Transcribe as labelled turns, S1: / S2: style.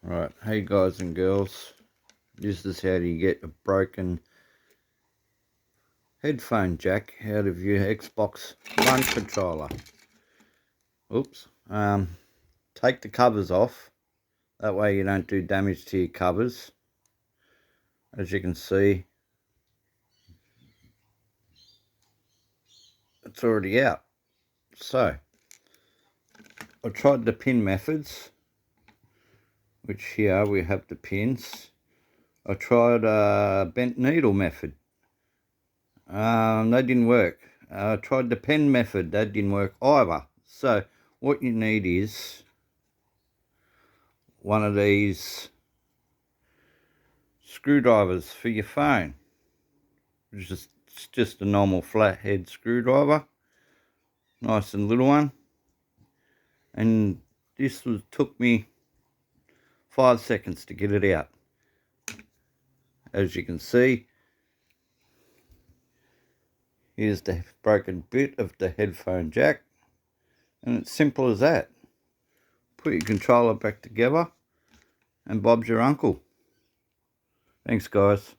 S1: Right, hey guys and girls, this is how do you get a broken headphone jack out of your Xbox One controller. Oops. Take the covers off, that way you don't do damage to your covers. As you can see, it's already out. So, I tried the pin methods, which here we have the pins. I tried a bent needle method. That didn't work. I tried the pen method. That didn't work either. So what you need is one of these screwdrivers for your phone. It's just a normal flathead screwdriver. Nice and little one. And this took me 5 seconds to get it out. As you can see, here's the broken bit of the headphone jack. And it's simple as that. Put your controller back together and Bob's your uncle. Thanks guys.